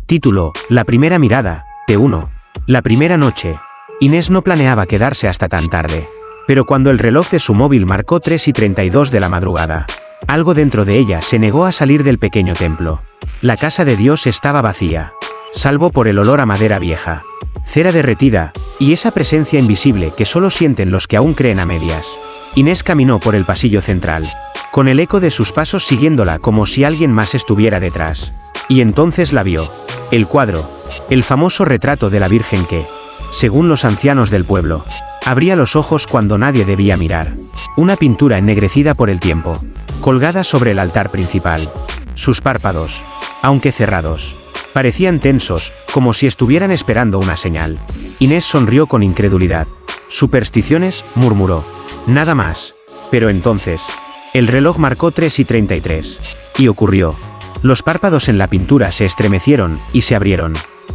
Título: La primera mirada, T1. La primera noche. Inés no planeaba quedarse hasta tan tarde. Pero cuando el reloj de su móvil marcó 3:32 de la madrugada, algo dentro de ella se negó a salir del pequeño templo. La casa de Dios estaba vacía, salvo por el olor a madera vieja, cera derretida, y esa presencia invisible que solo sienten los que aún creen a medias. Inés caminó por el pasillo central, con el eco de sus pasos siguiéndola como si alguien más estuviera detrás. Y entonces la vio. El cuadro, el famoso retrato de la Virgen que, según los ancianos del pueblo, abría los ojos cuando nadie debía mirar. Una pintura ennegrecida por el tiempo, colgada sobre el altar principal. Sus párpados, aunque cerrados, parecían tensos, como si estuvieran esperando una señal. Inés sonrió con incredulidad. «¿Supersticiones?», murmuró. «Nada más». Pero entonces, el reloj marcó 3:33. Y ocurrió. Los párpados en la pintura se estremecieron y se abrieron.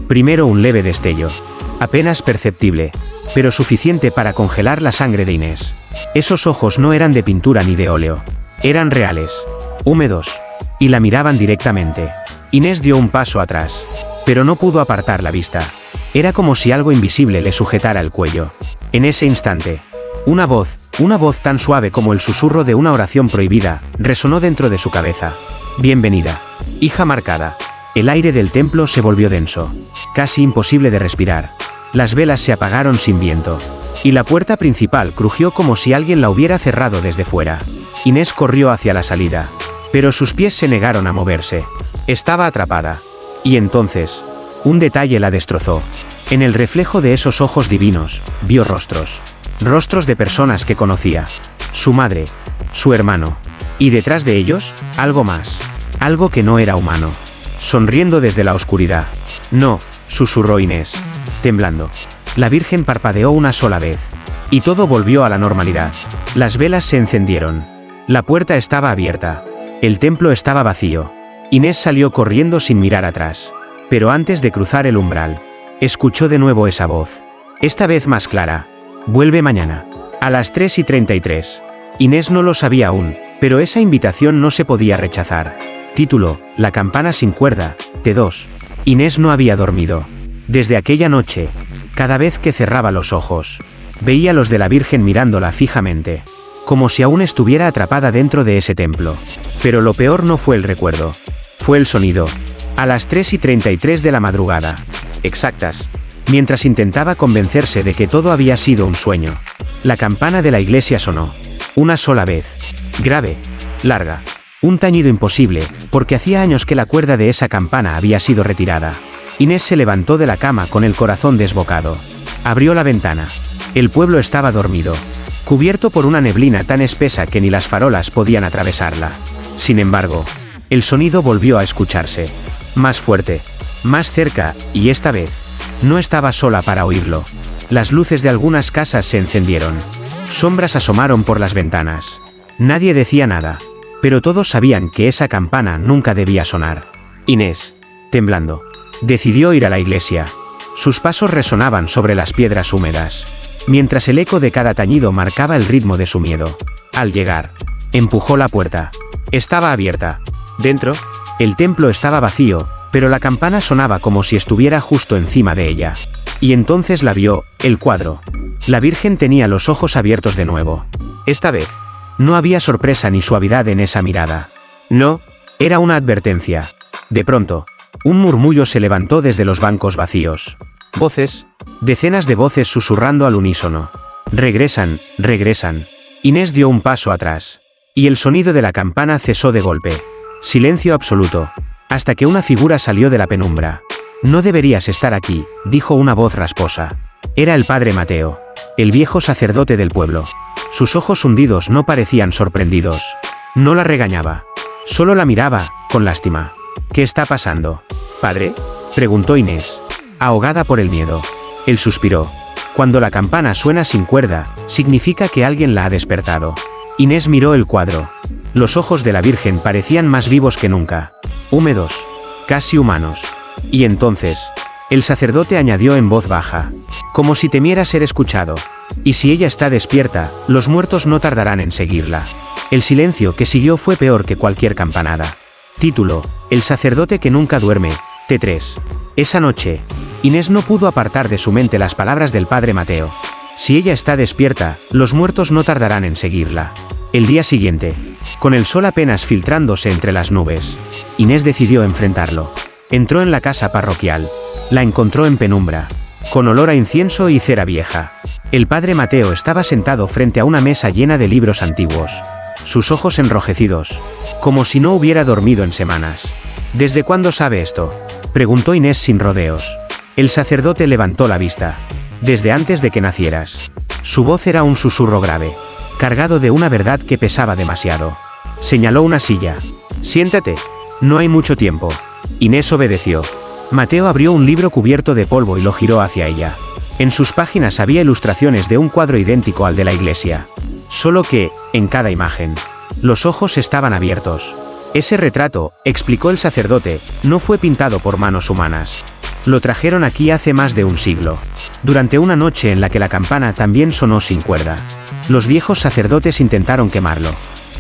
Primero un leve destello, apenas perceptible, pero suficiente para congelar la sangre de Inés. Esos ojos no eran de pintura ni de óleo. Eran reales, húmedos, y la miraban directamente. Inés dio un paso atrás, pero no pudo apartar la vista. Era como si algo invisible le sujetara el cuello. En ese instante, una voz tan suave como el susurro de una oración prohibida, resonó dentro de su cabeza. «Bienvenida, hija marcada». El aire del templo se volvió denso, casi imposible de respirar. Las velas se apagaron sin viento, y la puerta principal crujió como si alguien la hubiera cerrado desde fuera. Inés corrió hacia la salida, pero sus pies se negaron a moverse. Estaba atrapada. Y entonces, un detalle la destrozó. En el reflejo de esos ojos divinos, vio rostros. Rostros de personas que conocía. Su madre, su hermano. Y detrás de ellos, algo más. Algo que no era humano. Sonriendo desde la oscuridad. «No», susurró Inés, temblando. La Virgen parpadeó una sola vez. Y todo volvió a la normalidad. Las velas se encendieron. La puerta estaba abierta. El templo estaba vacío. Inés salió corriendo sin mirar atrás. Pero antes de cruzar el umbral, escuchó de nuevo esa voz. Esta vez más clara. «Vuelve mañana, a las 3:33». Inés no lo sabía aún, pero esa invitación no se podía rechazar. Título: La campana sin cuerda, T2. Inés no había dormido. Desde aquella noche, cada vez que cerraba los ojos, veía los de la Virgen mirándola fijamente, como si aún estuviera atrapada dentro de ese templo. Pero lo peor no fue el recuerdo. Fue el sonido. A las 3:33 de la madrugada. Exactas. Mientras intentaba convencerse de que todo había sido un sueño, la campana de la iglesia sonó. Una sola vez. Grave. Larga. Un tañido imposible, porque hacía años que la cuerda de esa campana había sido retirada. Inés se levantó de la cama con el corazón desbocado. Abrió la ventana. El pueblo estaba dormido, cubierto por una neblina tan espesa que ni las farolas podían atravesarla. Sin embargo, el sonido volvió a escucharse. Más fuerte, más cerca, y esta vez, no estaba sola para oírlo. Las luces de algunas casas se encendieron. Sombras asomaron por las ventanas. Nadie decía nada, pero todos sabían que esa campana nunca debía sonar. Inés, temblando, decidió ir a la iglesia. Sus pasos resonaban sobre las piedras húmedas, mientras el eco de cada tañido marcaba el ritmo de su miedo. Al llegar, empujó la puerta. Estaba abierta. Dentro, el templo estaba vacío, pero la campana sonaba como si estuviera justo encima de ella. Y entonces la vio, el cuadro. La Virgen tenía los ojos abiertos de nuevo. Esta vez, no había sorpresa ni suavidad en esa mirada. No, era una advertencia. De pronto, un murmullo se levantó desde los bancos vacíos. Voces, decenas de voces susurrando al unísono. «Regresan, regresan». Inés dio un paso atrás. Y el sonido de la campana cesó de golpe. Silencio absoluto. Hasta que una figura salió de la penumbra. «No deberías estar aquí», dijo una voz rasposa. Era el padre Mateo, el viejo sacerdote del pueblo. Sus ojos hundidos no parecían sorprendidos. No la regañaba. Solo la miraba, con lástima. «¿Qué está pasando, padre?», preguntó Inés, ahogada por el miedo. Él suspiró. «Cuando la campana suena sin cuerda, significa que alguien la ha despertado». Inés miró el cuadro. Los ojos de la Virgen parecían más vivos que nunca. Húmedos, casi humanos. Y entonces, el sacerdote añadió en voz baja, como si temiera ser escuchado: «Y si ella está despierta, los muertos no tardarán en seguirla». El silencio que siguió fue peor que cualquier campanada. Título: El sacerdote que nunca duerme, T3. Esa noche, Inés no pudo apartar de su mente las palabras del padre Mateo. Si ella está despierta, los muertos no tardarán en seguirla. El día siguiente, con el sol apenas filtrándose entre las nubes, Inés decidió enfrentarlo. Entró en la casa parroquial. La encontró en penumbra, con olor a incienso y cera vieja. El padre Mateo estaba sentado frente a una mesa llena de libros antiguos, sus ojos enrojecidos, como si no hubiera dormido en semanas. ¿Desde cuándo sabe esto?, preguntó Inés sin rodeos. El sacerdote levantó la vista. Desde antes de que nacieras. Su voz era un susurro grave, cargado de una verdad que pesaba demasiado. Señaló una silla. Siéntate. No hay mucho tiempo. Inés obedeció. Mateo abrió un libro cubierto de polvo y lo giró hacia ella. En sus páginas había ilustraciones de un cuadro idéntico al de la iglesia. Solo que, en cada imagen, los ojos estaban abiertos. Ese retrato, explicó el sacerdote, no fue pintado por manos humanas. Lo trajeron aquí hace más de un siglo, durante una noche en la que la campana también sonó sin cuerda. Los viejos sacerdotes intentaron quemarlo,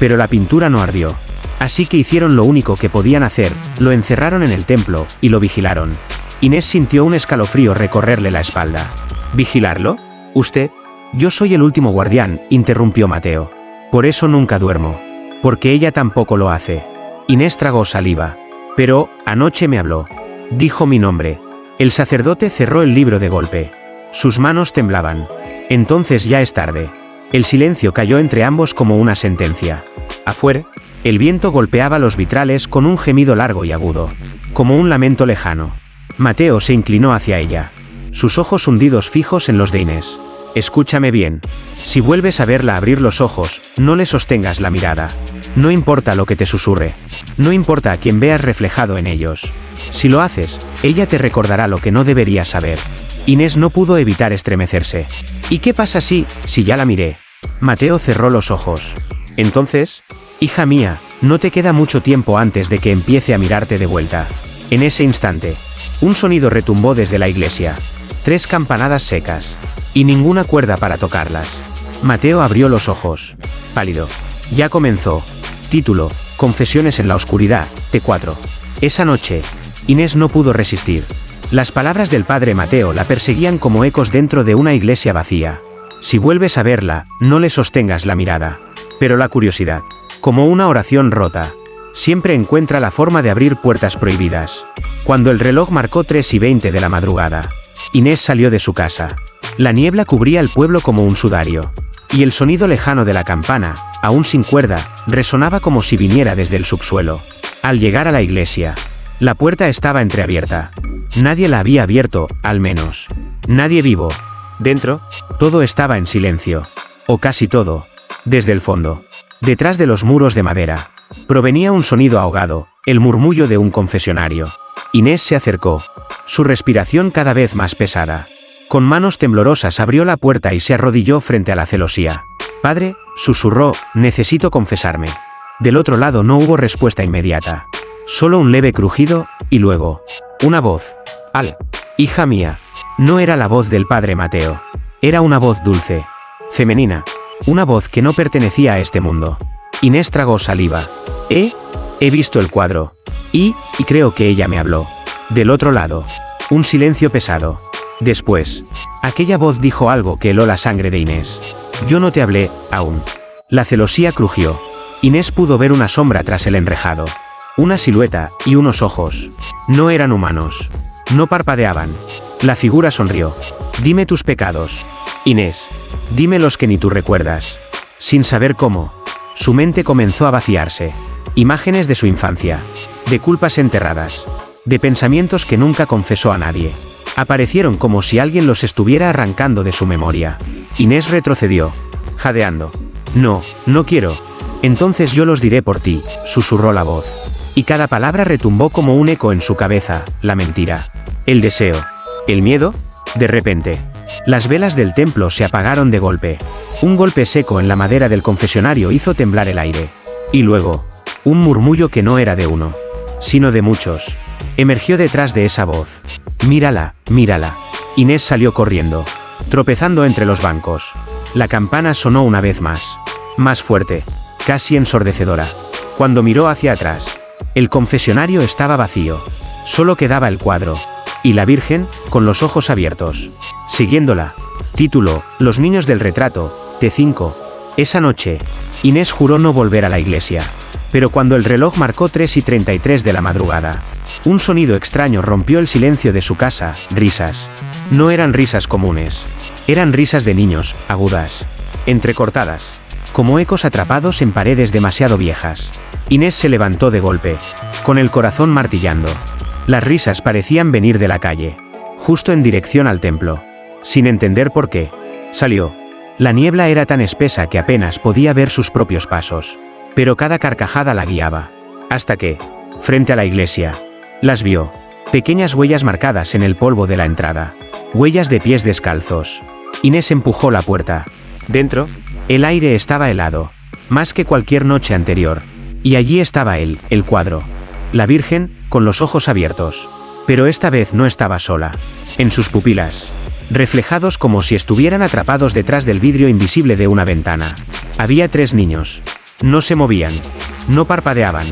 pero la pintura no ardió. Así que hicieron lo único que podían hacer, lo encerraron en el templo, y lo vigilaron. Inés sintió un escalofrío recorrerle la espalda. ¿Vigilarlo? ¿Usted? Yo soy el último guardián, interrumpió Mateo. Por eso nunca duermo. Porque ella tampoco lo hace. Inés tragó saliva. Pero, anoche me habló. Dijo mi nombre. El sacerdote cerró el libro de golpe. Sus manos temblaban. Entonces ya es tarde. El silencio cayó entre ambos como una sentencia. Afuera, el viento golpeaba los vitrales con un gemido largo y agudo, como un lamento lejano. Mateo se inclinó hacia ella, sus ojos hundidos fijos en los de Inés. Escúchame bien. Si vuelves a verla abrir los ojos, no le sostengas la mirada. No importa lo que te susurre. No importa a quién veas reflejado en ellos. Si lo haces, ella te recordará lo que no deberías saber. Inés no pudo evitar estremecerse. ¿Y qué pasa si ya la miré? Mateo cerró los ojos. Entonces, hija mía, no te queda mucho tiempo antes de que empiece a mirarte de vuelta. En ese instante, un sonido retumbó desde la iglesia. 3 campanadas secas. Y ninguna cuerda para tocarlas. Mateo abrió los ojos. Pálido. Ya comenzó. Título: Confesiones en la oscuridad, T4. Esa noche, Inés no pudo resistir. Las palabras del padre Mateo la perseguían como ecos dentro de una iglesia vacía. Si vuelves a verla, no le sostengas la mirada. Pero la curiosidad, como una oración rota, siempre encuentra la forma de abrir puertas prohibidas. Cuando el reloj marcó 3:20 de la madrugada, Inés salió de su casa. La niebla cubría el pueblo como un sudario. Y el sonido lejano de la campana, aún sin cuerda, resonaba como si viniera desde el subsuelo. Al llegar a la iglesia, la puerta estaba entreabierta. Nadie la había abierto, al menos. Nadie vivo. Dentro, todo estaba en silencio. O casi todo. Desde el fondo, detrás de los muros de madera, provenía un sonido ahogado, el murmullo de un confesionario. Inés se acercó, su respiración cada vez más pesada. Con manos temblorosas abrió la puerta y se arrodilló frente a la celosía. Padre, susurró, necesito confesarme. Del otro lado no hubo respuesta inmediata. Solo un leve crujido, y luego, una voz. Al. Hija mía. No era la voz del padre Mateo. Era una voz dulce, femenina. Una voz que no pertenecía a este mundo. Inés tragó saliva. He visto el cuadro. Y creo que ella me habló. Del otro lado, un silencio pesado. Después, aquella voz dijo algo que heló la sangre de Inés. Yo no te hablé, aún. La celosía crujió. Inés pudo ver una sombra tras el enrejado. Una silueta, y unos ojos. No eran humanos. No parpadeaban. La figura sonrió. Dime tus pecados. Inés. Dime los que ni tú recuerdas. Sin saber cómo, su mente comenzó a vaciarse. Imágenes de su infancia. De culpas enterradas. De pensamientos que nunca confesó a nadie. Aparecieron como si alguien los estuviera arrancando de su memoria. Inés retrocedió, jadeando. No quiero. Entonces yo los diré por ti, susurró la voz. Y cada palabra retumbó como un eco en su cabeza, la mentira. El deseo. El miedo. De repente, las velas del templo se apagaron de golpe. Un golpe seco en la madera del confesionario hizo temblar el aire. Y luego, un murmullo que no era de uno, sino de muchos, emergió detrás de esa voz. Mírala, mírala. Inés salió corriendo, tropezando entre los bancos. La campana sonó una vez más. Más fuerte, casi ensordecedora. Cuando miró hacia atrás, el confesionario estaba vacío. Solo quedaba el cuadro. y la Virgen, con los ojos abiertos, siguiéndola. Título: Los niños del retrato, T5. Esa noche, Inés juró no volver a la iglesia. Pero cuando el reloj marcó 3:33 de la madrugada, un sonido extraño rompió el silencio de su casa. Risas. No eran risas comunes. Eran risas de niños, agudas, entrecortadas, como ecos atrapados en paredes demasiado viejas. Inés se levantó de golpe, con el corazón martillando. Las risas parecían venir de la calle, justo en dirección al templo. Sin entender por qué, salió. La niebla era tan espesa que apenas podía ver sus propios pasos, pero cada carcajada la guiaba. Hasta que, frente a la iglesia, las vio. Pequeñas huellas marcadas en el polvo de la entrada. Huellas de pies descalzos. Inés empujó la puerta. Dentro, el aire estaba helado, más que cualquier noche anterior. Y allí estaba él, el cuadro. La Virgen, con los ojos abiertos. Pero esta vez no estaba sola. En sus pupilas, reflejados como si estuvieran atrapados detrás del vidrio invisible de una ventana, había 3 niños. No se movían. No parpadeaban.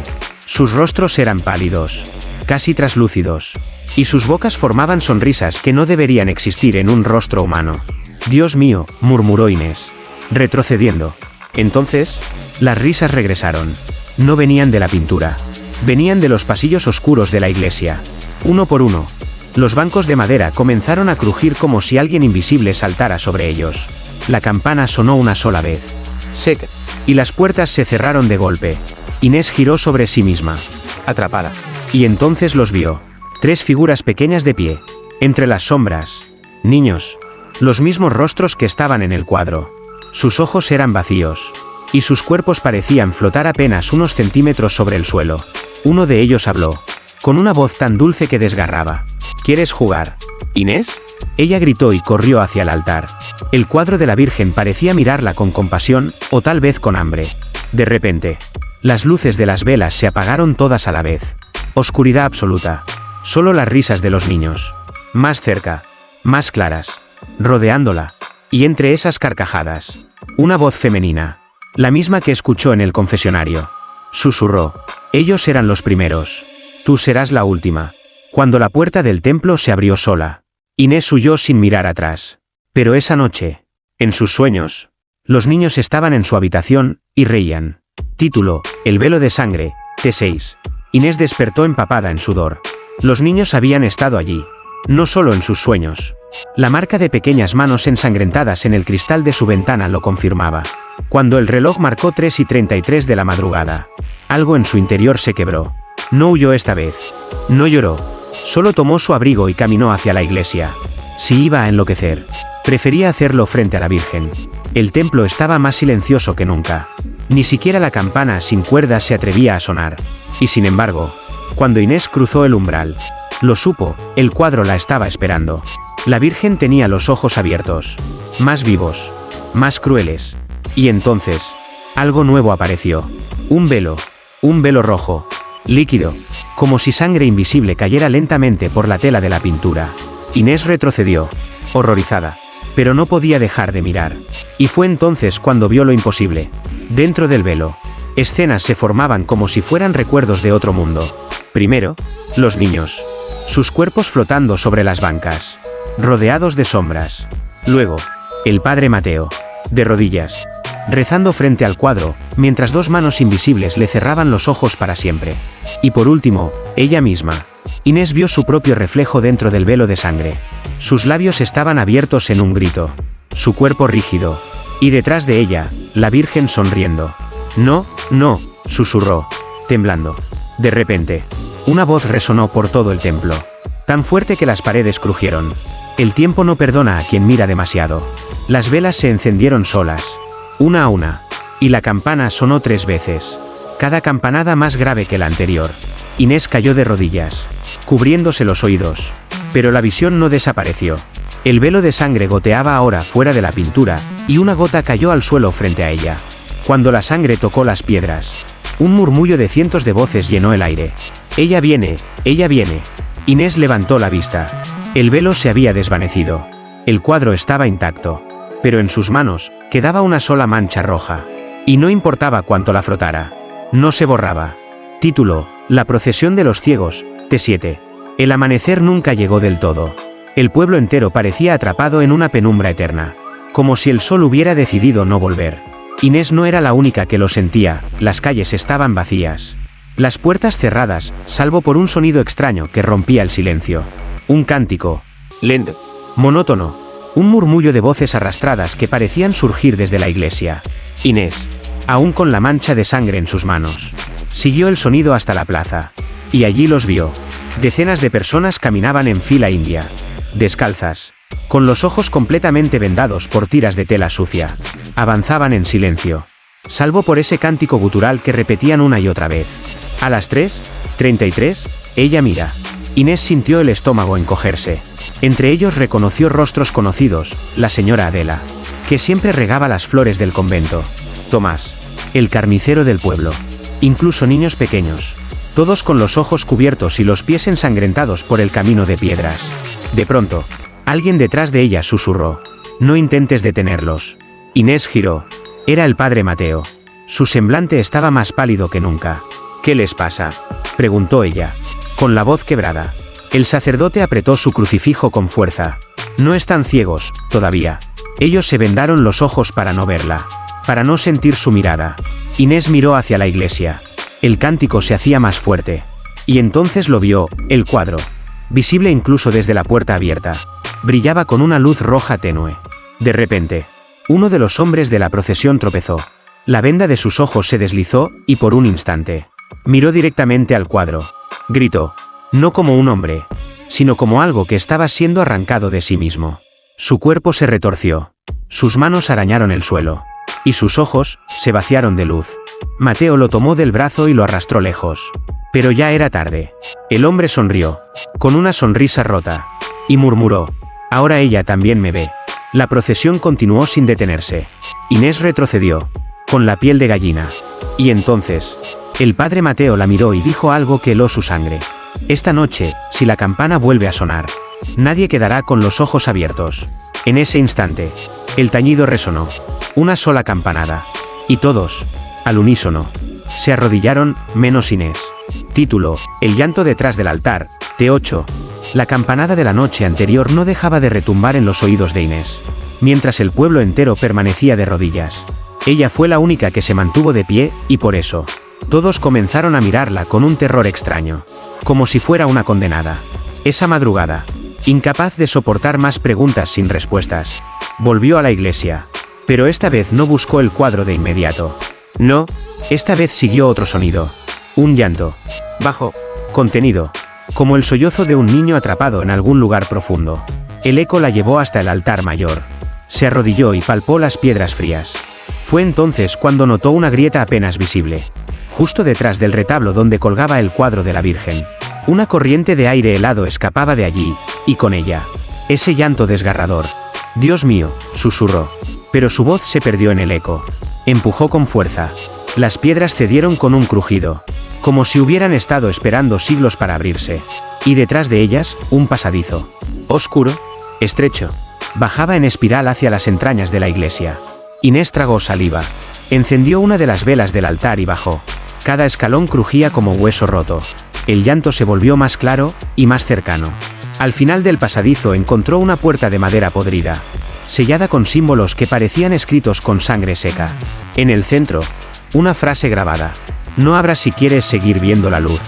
Sus rostros eran pálidos, casi traslúcidos. Y sus bocas formaban sonrisas que no deberían existir en un rostro humano. «Dios mío», murmuró Inés, retrocediendo. Entonces, las risas regresaron. No venían de la pintura. Venían de los pasillos oscuros de la iglesia. Uno por uno, los bancos de madera comenzaron a crujir como si alguien invisible saltara sobre ellos. La campana sonó una sola vez. Sec. Y las puertas se cerraron de golpe. Inés giró sobre sí misma, atrapada. Y entonces los vio. 3 figuras pequeñas de pie, entre las sombras. Niños. Los mismos rostros que estaban en el cuadro. Sus ojos eran vacíos, y sus cuerpos parecían flotar apenas unos centímetros sobre el suelo. Uno de ellos habló, con una voz tan dulce que desgarraba. ¿Quieres jugar, Inés? Ella gritó y corrió hacia el altar. El cuadro de la Virgen parecía mirarla con compasión, o tal vez con hambre. De repente, las luces de las velas se apagaron todas a la vez. Oscuridad absoluta. Solo las risas de los niños. Más cerca, más claras, rodeándola. Y entre esas carcajadas, una voz femenina, la misma que escuchó en el confesionario. Susurró. Ellos eran los primeros. Tú serás la última. Cuando la puerta del templo se abrió sola, Inés huyó sin mirar atrás. Pero esa noche, en sus sueños, los niños estaban en su habitación, y reían. Título: El velo de sangre, T6. Inés despertó empapada en sudor. Los niños habían estado allí, no solo en sus sueños. La marca de pequeñas manos ensangrentadas en el cristal de su ventana lo confirmaba. Cuando el reloj marcó 3:33 de la madrugada, algo en su interior se quebró. No huyó esta vez. No lloró. Solo tomó su abrigo y caminó hacia la iglesia. Si iba a enloquecer, prefería hacerlo frente a la Virgen. El templo estaba más silencioso que nunca. Ni siquiera la campana sin cuerdas se atrevía a sonar. Y sin embargo, cuando Inés cruzó el umbral, lo supo, el cuadro la estaba esperando. La Virgen tenía los ojos abiertos, más vivos, más crueles. Y entonces, algo nuevo apareció. Un velo rojo, líquido, como si sangre invisible cayera lentamente por la tela de la pintura. Inés retrocedió, horrorizada, pero no podía dejar de mirar. Y fue entonces cuando vio lo imposible. Dentro del velo, escenas se formaban como si fueran recuerdos de otro mundo. Primero, los niños, sus cuerpos flotando sobre las bancas, rodeados de sombras. Luego, el padre Mateo, de rodillas, rezando frente al cuadro, mientras 2 manos invisibles le cerraban los ojos para siempre. Y por último, ella misma. Inés vio su propio reflejo dentro del velo de sangre. Sus labios estaban abiertos en un grito, su cuerpo rígido, y detrás de ella, la Virgen sonriendo. No, no, susurró, temblando. De repente, una voz resonó por todo el templo, tan fuerte que las paredes crujieron. El tiempo no perdona a quien mira demasiado. Las velas se encendieron solas, una a una, y la campana sonó 3 veces, cada campanada más grave que la anterior. Inés cayó de rodillas, cubriéndose los oídos, pero la visión no desapareció. El velo de sangre goteaba ahora fuera de la pintura, y una gota cayó al suelo frente a ella. Cuando la sangre tocó las piedras, un murmullo de cientos de voces llenó el aire. Ella viene, ella viene. Inés levantó la vista. El velo se había desvanecido. El cuadro estaba intacto, pero en sus manos quedaba una sola mancha roja. Y no importaba cuánto la frotara, no se borraba. Título: La procesión de los ciegos, T7. El amanecer nunca llegó del todo. El pueblo entero parecía atrapado en una penumbra eterna, como si el sol hubiera decidido no volver. Inés no era la única que lo sentía, las calles estaban vacías. Las puertas cerradas, salvo por un sonido extraño que rompía el silencio. Un cántico, lento, monótono, un murmullo de voces arrastradas que parecían surgir desde la iglesia. Inés, aún con la mancha de sangre en sus manos, siguió el sonido hasta la plaza. Y allí los vio. Decenas de personas caminaban en fila india, descalzas, con los ojos completamente vendados por tiras de tela sucia. Avanzaban en silencio, salvo por ese cántico gutural que repetían una y otra vez. A las 3:33, ella mira. Inés sintió el estómago encogerse. Entre ellos reconoció rostros conocidos, la señora Adela, que siempre regaba las flores del convento. Tomás, el carnicero del pueblo. Incluso niños pequeños. Todos con los ojos cubiertos y los pies ensangrentados por el camino de piedras. De pronto, alguien detrás de ella susurró: «No intentes detenerlos». Inés giró. Era el padre Mateo. Su semblante estaba más pálido que nunca. «¿Qué les pasa?», preguntó ella, con la voz quebrada. El sacerdote apretó su crucifijo con fuerza. «No están ciegos, todavía». Ellos se vendaron los ojos para no verla, para no sentir su mirada. Inés miró hacia la iglesia. El cántico se hacía más fuerte. Y entonces lo vio, el cuadro, visible incluso desde la puerta abierta. Brillaba con una luz roja tenue. De repente, uno de los hombres de la procesión tropezó. La venda de sus ojos se deslizó, y por un instante, miró directamente al cuadro. Gritó, no como un hombre, sino como algo que estaba siendo arrancado de sí mismo. Su cuerpo se retorció. Sus manos arañaron el suelo. Y sus ojos se vaciaron de luz. Mateo lo tomó del brazo y lo arrastró lejos. Pero ya era tarde. El hombre sonrió, con una sonrisa rota, y murmuró: «Ahora ella también me ve». La procesión continuó sin detenerse. Inés retrocedió, con la piel de gallina. Y entonces, el padre Mateo la miró y dijo algo que heló su sangre. «Esta noche, si la campana vuelve a sonar, nadie quedará con los ojos abiertos». En ese instante, el tañido resonó. Una sola campanada. Y todos, al unísono, se arrodillaron, menos Inés. Título: El llanto detrás del altar, T8. La campanada de la noche anterior no dejaba de retumbar en los oídos de Inés, mientras el pueblo entero permanecía de rodillas. Ella fue la única que se mantuvo de pie, y por eso, todos comenzaron a mirarla con un terror extraño, como si fuera una condenada. Esa madrugada, incapaz de soportar más preguntas sin respuestas, volvió a la iglesia. Pero esta vez no buscó el cuadro de inmediato. No, esta vez siguió otro sonido. Un llanto, bajo, contenido, como el sollozo de un niño atrapado en algún lugar profundo. El eco la llevó hasta el altar mayor. Se arrodilló y palpó las piedras frías. Fue entonces cuando notó una grieta apenas visible, justo detrás del retablo donde colgaba el cuadro de la Virgen. Una corriente de aire helado escapaba de allí, y con ella, ese llanto desgarrador. «Dios mío», susurró. Pero su voz se perdió en el eco. Empujó con fuerza. Las piedras cedieron con un crujido, como si hubieran estado esperando siglos para abrirse. Y detrás de ellas, un pasadizo, oscuro, estrecho, bajaba en espiral hacia las entrañas de la iglesia. Inés tragó saliva. Encendió una de las velas del altar y bajó. Cada escalón crujía como hueso roto. El llanto se volvió más claro, y más cercano. Al final del pasadizo encontró una puerta de madera podrida, sellada con símbolos que parecían escritos con sangre seca. En el centro, una frase grabada: «No abras si quieres seguir viendo la luz».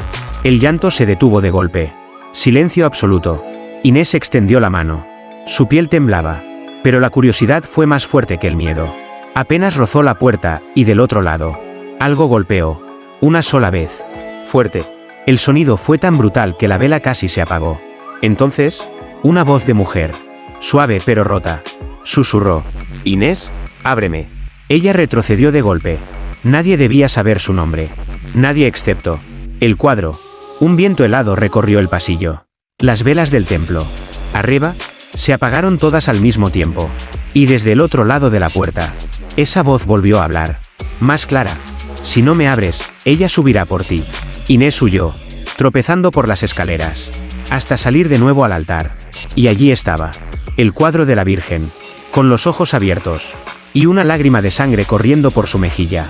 El llanto se detuvo de golpe. Silencio absoluto. Inés extendió la mano. Su piel temblaba, pero la curiosidad fue más fuerte que el miedo. Apenas rozó la puerta, y del otro lado, algo golpeó. Una sola vez. Fuerte. El sonido fue tan brutal que la vela casi se apagó. Entonces, una voz de mujer, suave pero rota, susurró: «Inés, ábreme». Ella retrocedió de golpe. Nadie debía saber su nombre. Nadie excepto el cuadro. Un viento helado recorrió el pasillo. Las velas del templo, arriba, se apagaron todas al mismo tiempo. Y desde el otro lado de la puerta, esa voz volvió a hablar. Más clara: «Si no me abres, ella subirá por ti». Inés huyó, tropezando por las escaleras, hasta salir de nuevo al altar. Y allí estaba, el cuadro de la Virgen, con los ojos abiertos, y una lágrima de sangre corriendo por su mejilla.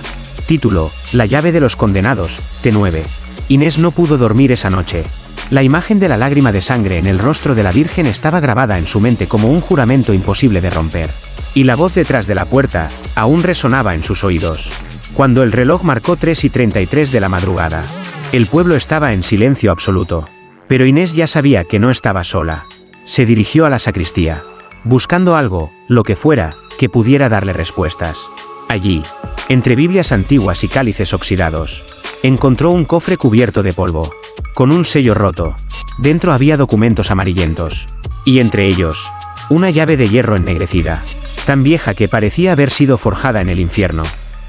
Título: La llave de los condenados, T9. Inés no pudo dormir esa noche. La imagen de la lágrima de sangre en el rostro de la Virgen estaba grabada en su mente como un juramento imposible de romper. Y la voz detrás de la puerta aún resonaba en sus oídos. Cuando el reloj marcó 3:33 de la madrugada, el pueblo estaba en silencio absoluto. Pero Inés ya sabía que no estaba sola. Se dirigió a la sacristía, buscando algo, lo que fuera, que pudiera darle respuestas. Allí, entre Biblias antiguas y cálices oxidados, encontró un cofre cubierto de polvo, con un sello roto. Dentro había documentos amarillentos, y entre ellos, una llave de hierro ennegrecida, tan vieja que parecía haber sido forjada en el infierno.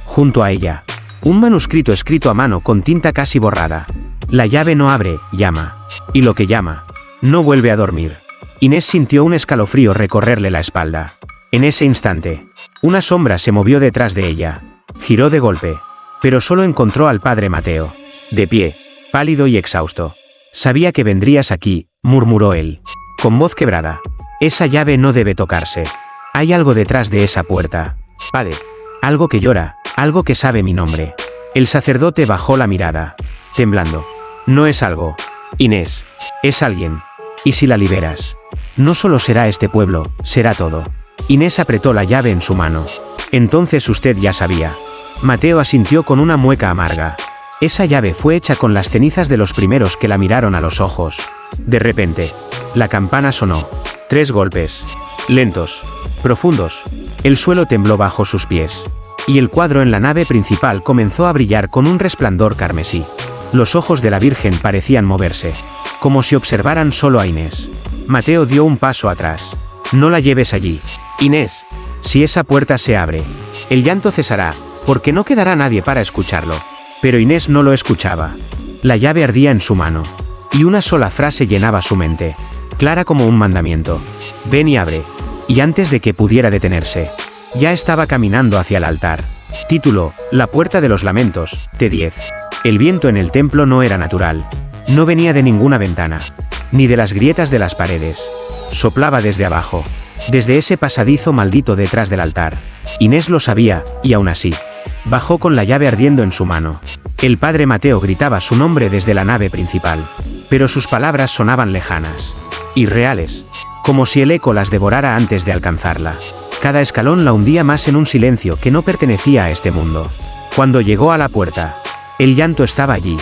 Junto a ella, un manuscrito escrito a mano con tinta casi borrada. La llave no abre, llama. Y lo que llama, no vuelve a dormir. Inés sintió un escalofrío recorrerle la espalda. En ese instante, una sombra se movió detrás de ella. Giró de golpe, pero solo encontró al padre Mateo, de pie, pálido y exhausto. Sabía que vendrías aquí, murmuró él, con voz quebrada. Esa llave no debe tocarse. Hay algo detrás de esa puerta. Padre. Algo que llora, algo que sabe mi nombre. El sacerdote bajó la mirada, temblando. No es algo, Inés, es alguien. ¿Y si la liberas? No solo será este pueblo, será todo. Inés apretó la llave en su mano. Entonces usted ya sabía. Mateo asintió con una mueca amarga. Esa llave fue hecha con las cenizas de los primeros que la miraron a los ojos. De repente, la campana sonó. 3 golpes. Lentos, profundos. El suelo tembló bajo sus pies. Y el cuadro en la nave principal comenzó a brillar con un resplandor carmesí. Los ojos de la Virgen parecían moverse, como si observaran solo a Inés. Mateo dio un paso atrás. No la lleves allí, Inés. Si esa puerta se abre, el llanto cesará, porque no quedará nadie para escucharlo. Pero Inés no lo escuchaba. La llave ardía en su mano, y una sola frase llenaba su mente, clara como un mandamiento. Ven y abre. Y antes de que pudiera detenerse, ya estaba caminando hacia el altar. Título: La puerta de los lamentos, T10. El viento en el templo no era natural. No venía de ninguna ventana, ni de las grietas de las paredes. Soplaba desde abajo, desde ese pasadizo maldito detrás del altar. Inés lo sabía, y aún así, bajó con la llave ardiendo en su mano. El padre Mateo gritaba su nombre desde la nave principal, pero sus palabras sonaban lejanas, irreales, como si el eco las devorara antes de alcanzarla. Cada escalón la hundía más en un silencio que no pertenecía a este mundo. Cuando llegó a la puerta, el llanto estaba allí,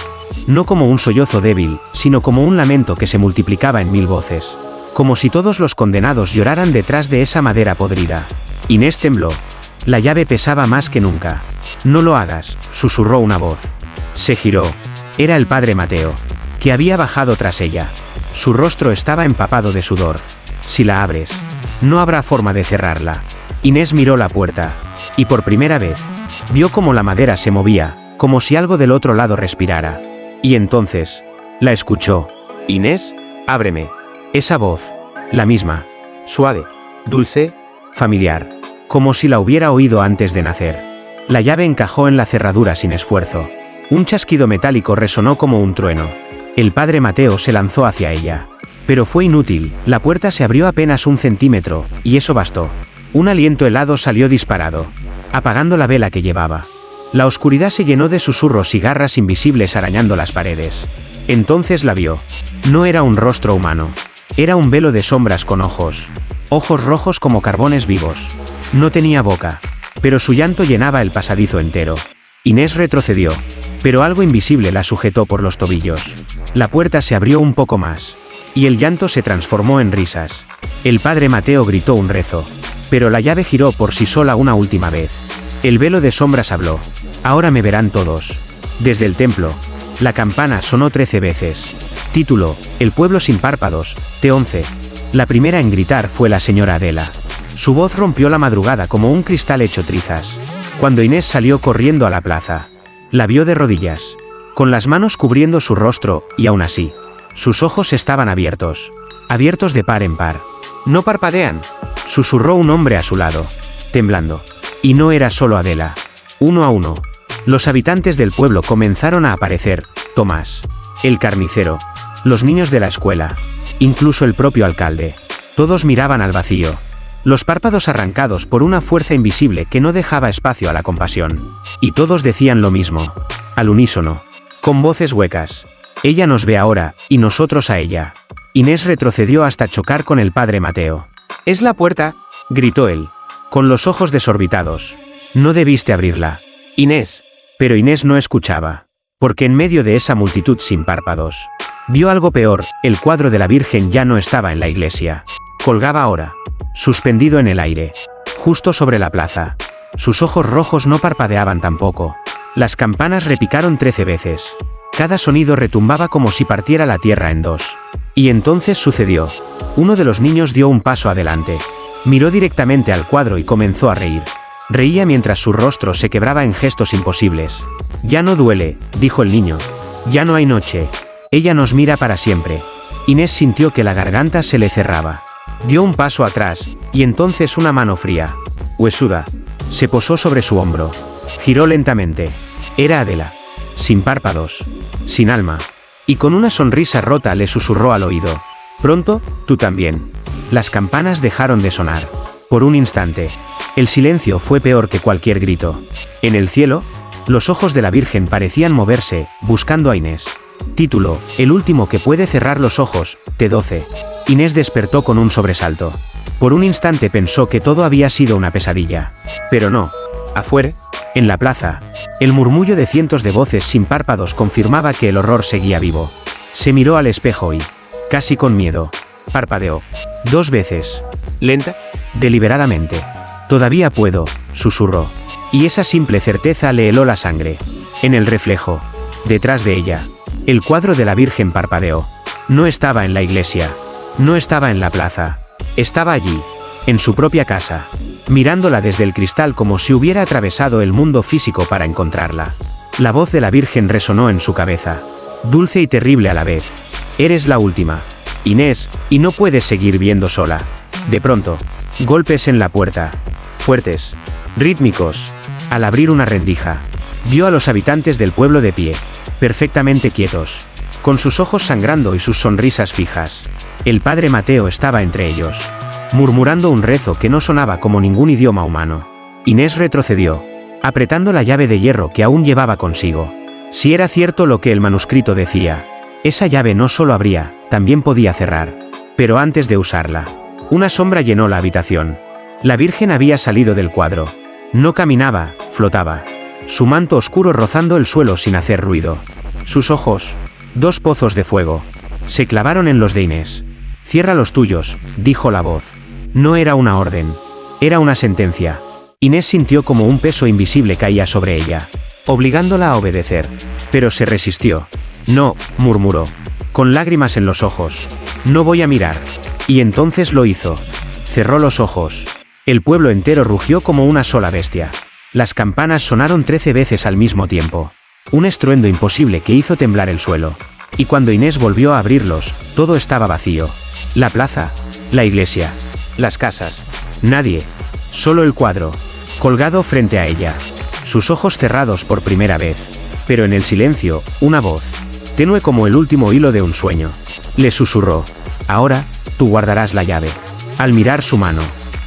no como un sollozo débil, sino como un lamento que se multiplicaba en 1000 voces. Como si todos los condenados lloraran detrás de esa madera podrida. Inés tembló. La llave pesaba más que nunca. No lo hagas, susurró una voz. Se giró. Era el padre Mateo, que había bajado tras ella. Su rostro estaba empapado de sudor. Si la abres, no habrá forma de cerrarla. Inés miró la puerta, y por primera vez, vio cómo la madera se movía, como si algo del otro lado respirara. Y entonces, la escuchó. Inés, ábreme. Esa voz, la misma, suave, dulce, familiar, como si la hubiera oído antes de nacer. La llave encajó en la cerradura sin esfuerzo. Un chasquido metálico resonó como un trueno. El padre Mateo se lanzó hacia ella. Pero fue inútil, la puerta se abrió apenas 1 centímetro, y eso bastó. Un aliento helado salió disparado, apagando la vela que llevaba. La oscuridad se llenó de susurros y garras invisibles arañando las paredes. Entonces la vio. No era un rostro humano. Era un velo de sombras con ojos. Ojos rojos como carbones vivos. No tenía boca, pero su llanto llenaba el pasadizo entero. Inés retrocedió, pero algo invisible la sujetó por los tobillos. La puerta se abrió un poco más, y el llanto se transformó en risas. El padre Mateo gritó un rezo, pero la llave giró por sí sola una última vez. El velo de sombras habló. Ahora me verán todos. Desde el templo, la campana sonó 13 veces. Título: El pueblo sin párpados, T11. La primera en gritar fue la señora Adela. Su voz rompió la madrugada como un cristal hecho trizas. Cuando Inés salió corriendo a la plaza, la vio de rodillas, con las manos cubriendo su rostro, y aún así, sus ojos estaban abiertos. Abiertos de par en par. No parpadean, susurró un hombre a su lado, temblando. Y no era solo Adela. Uno a uno, los habitantes del pueblo comenzaron a aparecer: Tomás, el carnicero, los niños de la escuela, incluso el propio alcalde. Todos miraban al vacío, los párpados arrancados por una fuerza invisible que no dejaba espacio a la compasión. Y todos decían lo mismo, al unísono, con voces huecas: Ella nos ve ahora, y nosotros a ella. Inés retrocedió hasta chocar con el padre Mateo. «¡Es la puerta!», gritó él, con los ojos desorbitados. «No debiste abrirla, Inés». Pero Inés no escuchaba, porque en medio de esa multitud sin párpados, vio algo peor. El cuadro de la Virgen ya no estaba en la iglesia. Colgaba ahora, suspendido en el aire, justo sobre la plaza. Sus ojos rojos no parpadeaban tampoco. Las campanas repicaron 13 veces. Cada sonido retumbaba como si partiera la tierra en dos. Y entonces sucedió. Uno de los niños dio un paso adelante. Miró directamente al cuadro y comenzó a reír. Reía mientras su rostro se quebraba en gestos imposibles. «Ya no duele», dijo el niño. «Ya no hay noche. Ella nos mira para siempre». Inés sintió que la garganta se le cerraba. Dio un paso atrás, y entonces una mano fría, huesuda, se posó sobre su hombro. Giró lentamente. Era Adela. Sin párpados, sin alma, y con una sonrisa rota le susurró al oído: «Pronto, tú también». Las campanas dejaron de sonar. Por un instante, el silencio fue peor que cualquier grito. En el cielo, los ojos de la Virgen parecían moverse, buscando a Inés. Título: El último que puede cerrar los ojos, T12. Inés despertó con un sobresalto. Por un instante pensó que todo había sido una pesadilla. Pero no. Afuera, en la plaza, el murmullo de cientos de voces sin párpados confirmaba que el horror seguía vivo. Se miró al espejo y, casi con miedo, parpadeó 2 veces. Lenta, deliberadamente. «Todavía puedo», susurró. Y esa simple certeza le heló la sangre. En el reflejo, detrás de ella, el cuadro de la Virgen parpadeó. No estaba en la iglesia. No estaba en la plaza. Estaba allí, en su propia casa, mirándola desde el cristal como si hubiera atravesado el mundo físico para encontrarla. La voz de la Virgen resonó en su cabeza, dulce y terrible a la vez. «Eres la última, Inés, y no puedes seguir viendo sola». De pronto, golpes en la puerta, fuertes, rítmicos. Al abrir una rendija, vio a los habitantes del pueblo de pie, perfectamente quietos, con sus ojos sangrando y sus sonrisas fijas. El padre Mateo estaba entre ellos, murmurando un rezo que no sonaba como ningún idioma humano. Inés retrocedió, apretando la llave de hierro que aún llevaba consigo. Si era cierto lo que el manuscrito decía, esa llave no solo abría, también podía cerrar. Pero antes de usarla, una sombra llenó la habitación. La Virgen había salido del cuadro. No caminaba, flotaba. Su manto oscuro rozando el suelo sin hacer ruido. Sus ojos, 2 pozos de fuego, se clavaron en los de Inés. «Cierra los tuyos», dijo la voz. No era una orden. Era una sentencia. Inés sintió como un peso invisible caía sobre ella, obligándola a obedecer. Pero se resistió. «No», murmuró, con lágrimas en los ojos. «No voy a mirar». Y entonces lo hizo. Cerró los ojos. El pueblo entero rugió como una sola bestia. Las campanas sonaron 13 veces al mismo tiempo. Un estruendo imposible que hizo temblar el suelo. Y cuando Inés volvió a abrirlos, todo estaba vacío. La plaza, la iglesia, las casas. Nadie. Solo el cuadro, colgado frente a ella. Sus ojos cerrados por primera vez. Pero en el silencio, una voz, tenue como el último hilo de un sueño, le susurró: «Ahora, tú guardarás la llave». Al mirar su mano,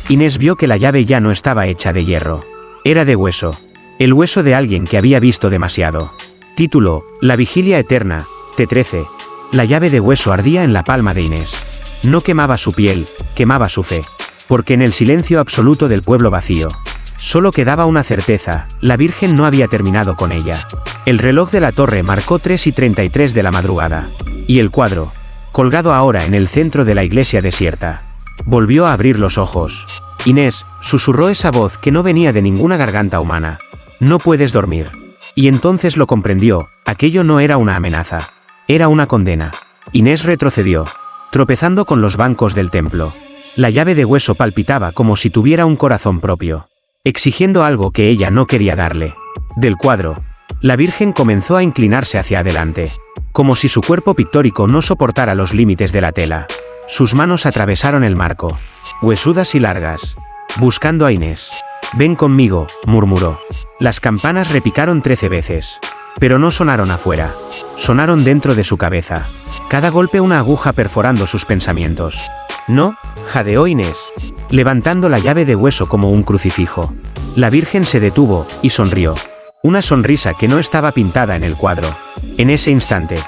Inés vio que la llave ya no estaba hecha de hierro. Era de hueso. El hueso de alguien que había visto demasiado. Título: La vigilia eterna, T13. La llave de hueso ardía en la palma de Inés. No quemaba su piel, quemaba su fe. Porque en el silencio absoluto del pueblo vacío, solo quedaba una certeza: la Virgen no había terminado con ella. El reloj de la torre marcó 3:33 de la madrugada. Y el cuadro, colgado ahora en el centro de la iglesia desierta, volvió a abrir los ojos. «Inés», susurró esa voz que no venía de ninguna garganta humana. «No puedes dormir». Y entonces lo comprendió, aquello no era una amenaza. Era una condena. Inés retrocedió, tropezando con los bancos del templo. La llave de hueso palpitaba como si tuviera un corazón propio, exigiendo algo que ella no quería darle. Del cuadro, la Virgen comenzó a inclinarse hacia adelante, como si su cuerpo pictórico no soportara los límites de la tela. Sus manos atravesaron el marco, huesudas y largas, buscando a Inés. «Ven conmigo», murmuró. Las campanas repicaron 13 veces. Pero no sonaron afuera. Sonaron dentro de su cabeza. Cada golpe una aguja perforando sus pensamientos. «No», jadeó Inés, levantando la llave de hueso como un crucifijo. La Virgen se detuvo, y sonrió. Una sonrisa que no estaba pintada en el cuadro. En ese instante,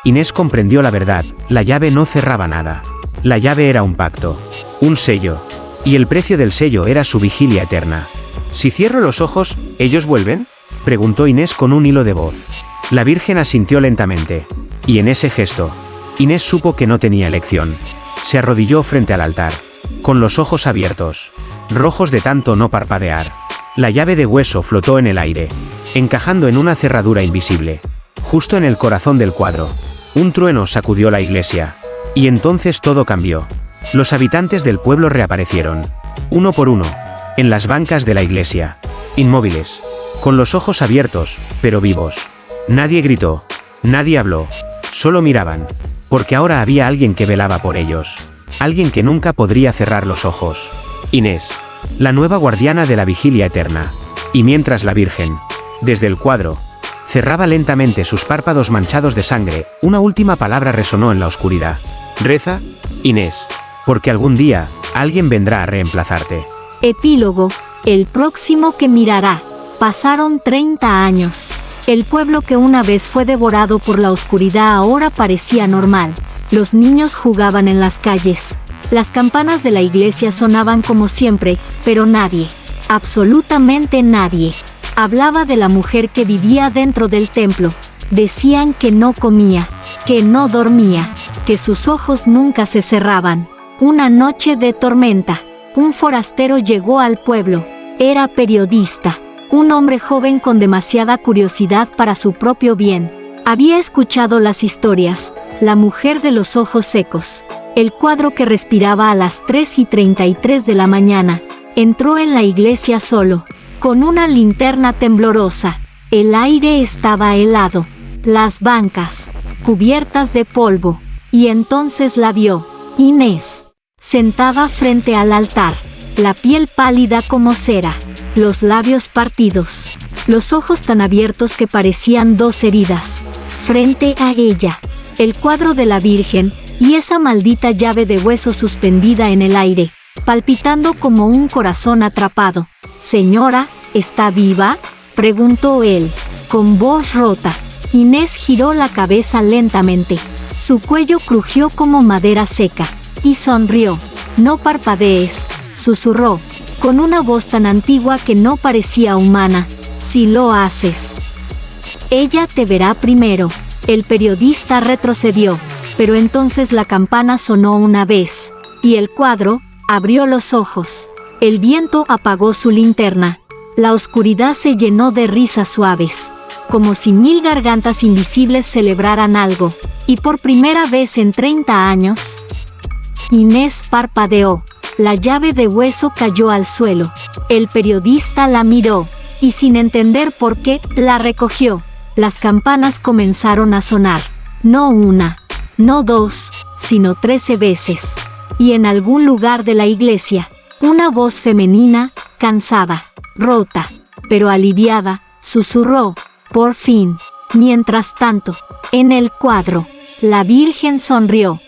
Inés comprendió la verdad, la llave no cerraba nada. La llave era un pacto, un sello, y el precio del sello era su vigilia eterna. «¿Si cierro los ojos, ellos vuelven?», preguntó Inés con un hilo de voz. La Virgen asintió lentamente, y en ese gesto, Inés supo que no tenía elección. Se arrodilló frente al altar, con los ojos abiertos, rojos de tanto no parpadear. La llave de hueso flotó en el aire, encajando en una cerradura invisible, justo en el corazón del cuadro. Un trueno sacudió la iglesia, y entonces todo cambió. Los habitantes del pueblo reaparecieron, uno por uno, en las bancas de la iglesia, inmóviles, con los ojos abiertos, pero vivos. Nadie gritó, nadie habló, solo miraban, porque ahora había alguien que velaba por ellos, alguien que nunca podría cerrar los ojos. Inés, la nueva guardiana de la vigilia eterna. Y mientras la Virgen, desde el cuadro, cerraba lentamente sus párpados manchados de sangre, una última palabra resonó en la oscuridad. «Reza, Inés, porque algún día, alguien vendrá a reemplazarte». Epílogo, el próximo que mirará. Pasaron 30 años. El pueblo que una vez fue devorado por la oscuridad ahora parecía normal. Los niños jugaban en las calles. Las campanas de la iglesia sonaban como siempre, pero nadie, absolutamente nadie, hablaba de la mujer que vivía dentro del templo. Decían que no comía, que no dormía, que sus ojos nunca se cerraban. Una noche de tormenta, un forastero llegó al pueblo. Era periodista, un hombre joven con demasiada curiosidad para su propio bien. Había escuchado las historias, la mujer de los ojos secos, el cuadro que respiraba a las 3:33 de la mañana. Entró en la iglesia solo, con una linterna temblorosa. El aire estaba helado, las bancas, cubiertas de polvo, y entonces la vio, Inés, sentada frente al altar, la piel pálida como cera, los labios partidos, los ojos tan abiertos que parecían dos heridas. Frente a ella, el cuadro de la Virgen, y esa maldita llave de hueso suspendida en el aire, palpitando como un corazón atrapado. «Señora, ¿está viva?», preguntó él, con voz rota. Inés giró la cabeza lentamente. Su cuello crujió como madera seca, y sonrió. «No parpadees», susurró, con una voz tan antigua que no parecía humana. «Si lo haces, ella te verá primero». El periodista retrocedió, pero entonces la campana sonó una vez, y el cuadro abrió los ojos. El viento apagó su linterna. La oscuridad se llenó de risas suaves, como si 1000 gargantas invisibles celebraran algo, y por primera vez en 30 años, Inés parpadeó. La llave de hueso cayó al suelo. El periodista la miró, y sin entender por qué, la recogió. Las campanas comenzaron a sonar, no una, no dos, sino 13 veces. Y en algún lugar de la iglesia, una voz femenina, cansada, rota, pero aliviada, susurró, «Por fin». Mientras tanto, en el cuadro, la Virgen sonrió.